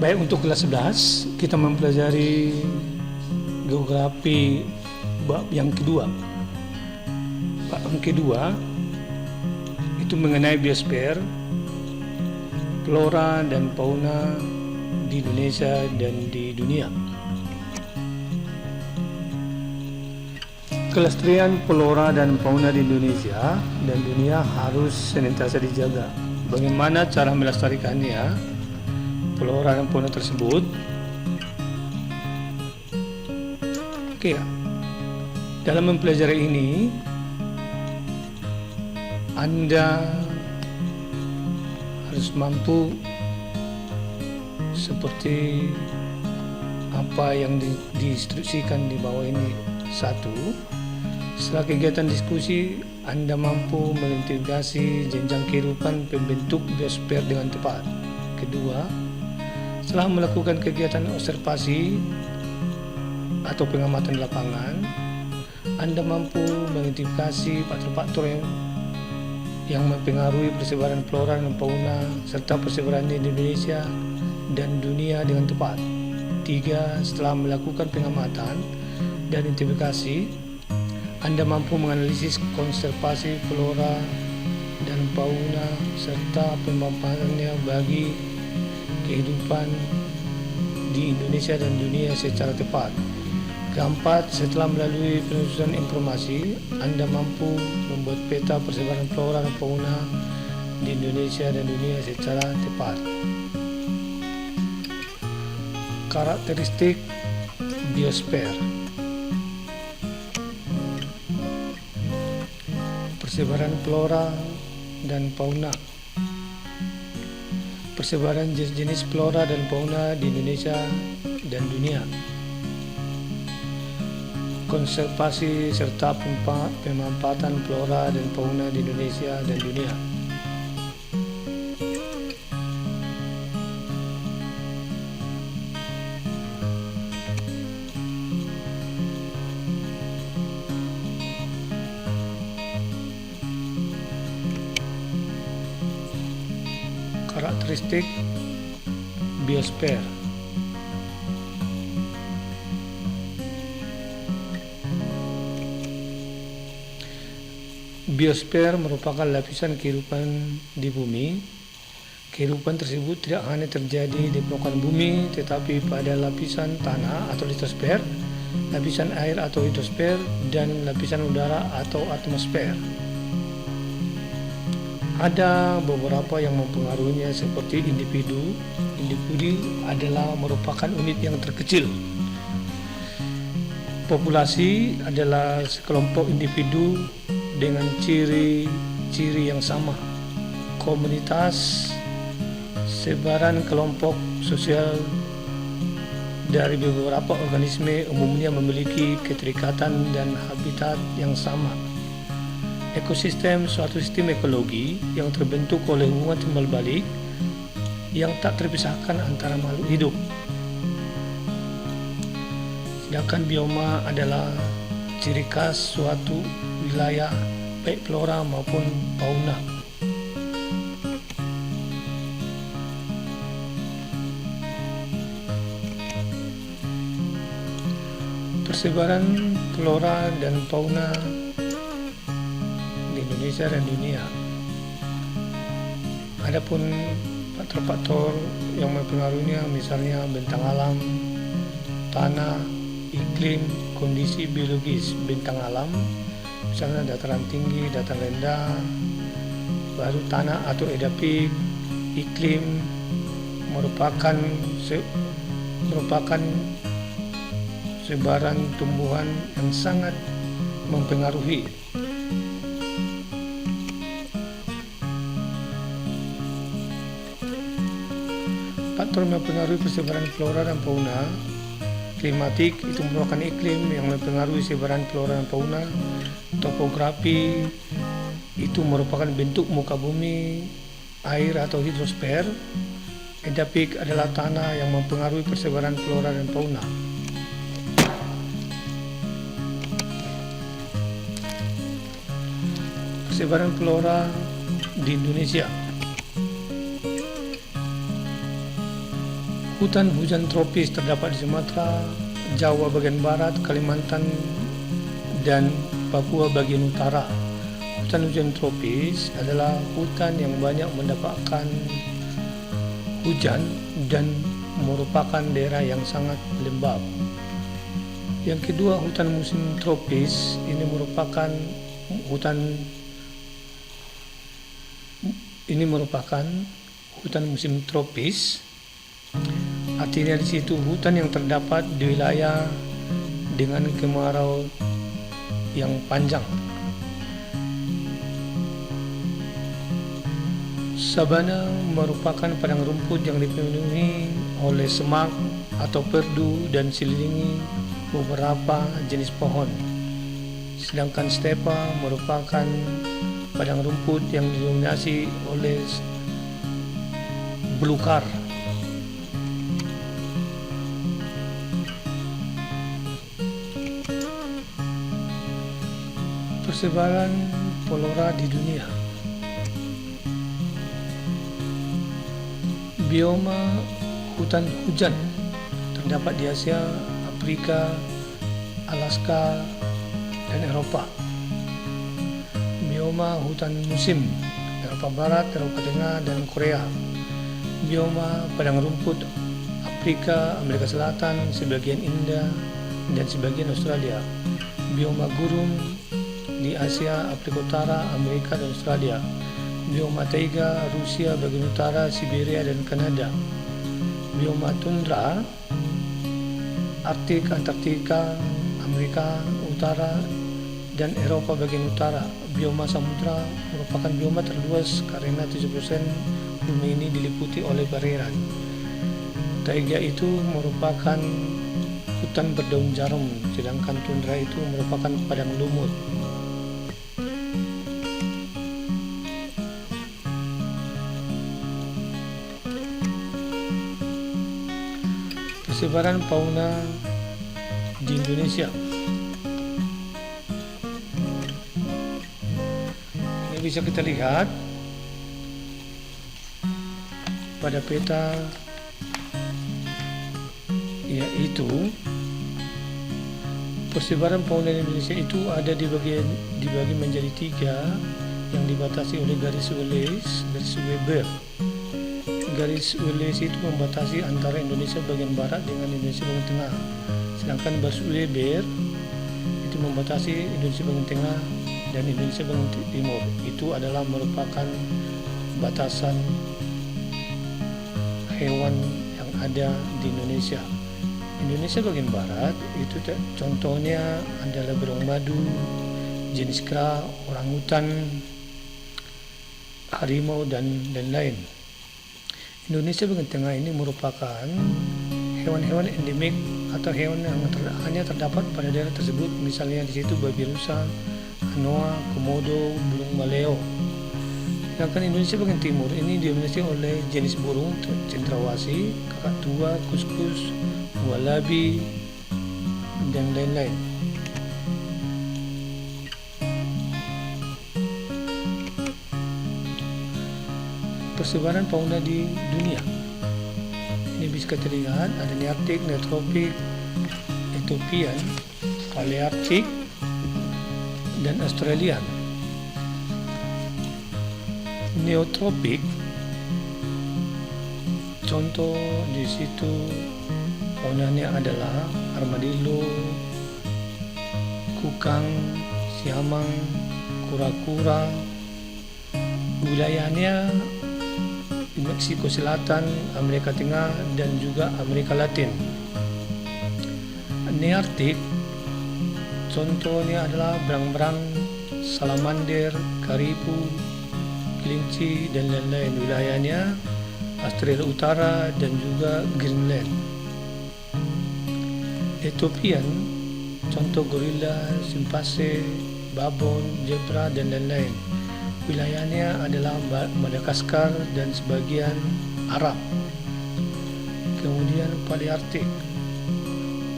Baik, untuk kelas 11 kita mempelajari geografi bab yang kedua. Bab yang kedua itu mengenai biosfer, flora dan fauna di Indonesia dan di dunia. Kelestarian flora dan fauna di Indonesia dan dunia harus senantiasa dijaga. Bagaimana cara melestarikannya, flora dan fauna tersebut? Oke, dalam mempelajari ini Anda harus mampu seperti apa yang diinstruksikan di bawah ini. Satu, setelah kegiatan diskusi, Anda mampu mengintegrasi jenjang kehidupan pembentuk biosfer dengan tepat. Kedua, setelah melakukan kegiatan observasi atau pengamatan lapangan, Anda mampu mengidentifikasi faktor-faktor yang mempengaruhi persebaran flora dan fauna serta persebaran di Indonesia dan dunia dengan tepat. Tiga, setelah melakukan pengamatan dan identifikasi, Anda mampu menganalisis konservasi flora dan fauna serta pemanfaatannya bagi kehidupan di Indonesia dan dunia secara tepat. Keempat, setelah melalui penelusuran informasi, Anda mampu membuat peta persebaran flora dan fauna di Indonesia dan dunia secara tepat. Karakteristik biosfer. Persebaran flora dan fauna. Persebaran jenis flora dan fauna di Indonesia dan dunia. Konservasi serta pemanfaatan flora dan fauna di Indonesia dan dunia. Karakteristik biosfer. Biosfer merupakan lapisan kehidupan di bumi. Kehidupan tersebut tidak hanya terjadi di permukaan bumi, tetapi pada lapisan tanah atau litosfer, lapisan air atau hidrosfer, dan lapisan udara atau atmosfer. Ada beberapa yang mempengaruhinya seperti individu. Individu adalah merupakan unit yang terkecil. Populasi adalah sekelompok individu dengan ciri-ciri yang sama. Komunitas, sebaran kelompok sosial dari beberapa organisme umumnya memiliki keterikatan dan habitat yang sama. Ekosistem, suatu sistem ekologi yang terbentuk oleh hubungan timbal balik yang tak terpisahkan antara makhluk hidup. Sedangkan bioma adalah ciri khas suatu wilayah, baik flora maupun fauna. Persebaran flora dan fauna di Indonesia dan dunia. Adapun faktor-faktor yang mempengaruhinya misalnya bentang alam, tanah, iklim, kondisi biologis bentang alam, misalnya dataran tinggi, dataran rendah, baru tanah atau edapik. Iklim merupakan sebaran tumbuhan yang sangat mempengaruhi. Faktor mempengaruhi persebaran flora dan fauna. Klimatik itu merupakan iklim yang mempengaruhi sebaran flora dan fauna. Topografi itu merupakan bentuk muka bumi, air atau hidrosfer. Edapik adalah tanah yang mempengaruhi persebaran flora dan fauna. Persebaran flora di Indonesia. Hutan hujan tropis terdapat di Sumatera, Jawa bagian barat, Kalimantan, dan Papua bagian utara. Hutan hujan tropis adalah hutan yang banyak mendapatkan hujan dan merupakan daerah yang sangat lembab. Yang kedua, hutan musim tropis ini merupakan hutan musim tropis. Artinya di situ hutan yang terdapat di wilayah dengan kemarau yang panjang. Sabana merupakan padang rumput yang dipenuhi oleh semak atau perdu dan dikelilingi beberapa jenis pohon. Sedangkan stepa merupakan padang rumput yang didominasi oleh belukar. Persebaran flora di dunia. Bioma hutan hujan terdapat di Asia, Afrika, Alaska, dan Eropa. Bioma hutan musim Eropa Barat, Eropa Tengah, dan Korea. Bioma padang rumput Afrika, Amerika Selatan, sebagian India, dan sebagian Australia. Bioma gurun di Asia, Afrika Utara, Amerika, dan Australia. Bioma taiga, Rusia bagian utara, Siberia, dan Kanada. Bioma tundra, Arktik, Antartika, Amerika Utara, dan Eropa bagian utara. Bioma samudra merupakan bioma terluas karena 70% bumi ini diliputi oleh perairan. Taiga itu merupakan hutan berdaun jarum, sedangkan tundra itu merupakan padang lumut. Persebaran fauna di Indonesia. Ini bisa kita lihat pada peta, yaitu persebaran fauna di Indonesia itu ada dibagi menjadi 3 yang dibatasi oleh garis Weber. Garis Weber itu membatasi antara Indonesia bagian barat dengan Indonesia bagian tengah. Sedangkan garis Weber itu membatasi Indonesia bagian tengah dan Indonesia bagian timur. Itu adalah merupakan batasan hewan yang ada di Indonesia. Indonesia bagian barat itu contohnya adalah beruang madu, jenis kera, orangutan, harimau, dan lain. Indonesia bagian tengah ini merupakan hewan-hewan endemik atau hewan yang hanya terdapat pada daerah tersebut, misalnya di situ babi rusa, anoa, komodo, burung maleo. Sedangkan Indonesia bagian timur ini didominasi oleh jenis burung cendrawasih, kakak tua, kuskus, walabi, dan lain-lain. Persebaran fauna di dunia. Ini bisa kita lihat ada Nearctic, Neotropik, Ethiopian, Palearctic, dan Australian. Neotropik, contoh di situ faunanya adalah armadillo, kukang, siamang, kura-kura. Wilayahnya di Meksiko Selatan, Amerika Tengah, dan juga Amerika Latin. Nearctic contohnya adalah berang-berang, salamander, karibu, kelinci, dan lain-lain. Wilayahnya Australia Utara dan juga Greenland. Ethiopian contoh gorila, simpase, babon, zebra, dan lain-lain. Wilayahnya adalah Madagaskar dan sebagian Arab. Kemudian Palearctic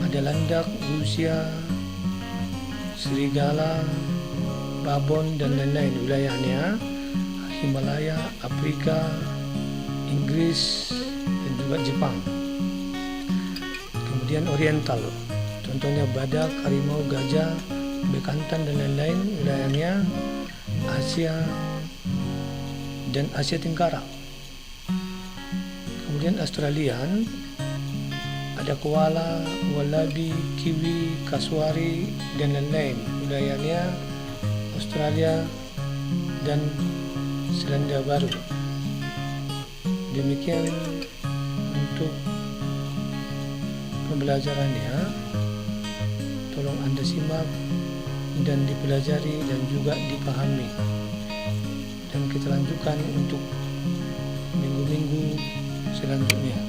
ada landak, Rusia, serigala, babon, dan lain-lain. Wilayahnya Himalaya, Afrika, Inggris, dan juga Jepang. Kemudian oriental, contohnya badak, harimau, gajah, bekantan dan lain-lain. Wilayahnya Asia dan Asia Tenggara. Kemudian Australian, ada koala, wallaby, kiwi, kasuari dan lain-lain. Wilayahnya Australia dan Selandia Baru. Demikian untuk pembelajarannya. Tolong Anda simak dan dipelajari dan juga dipahami. Dan kita lanjutkan untuk minggu-minggu selanjutnya.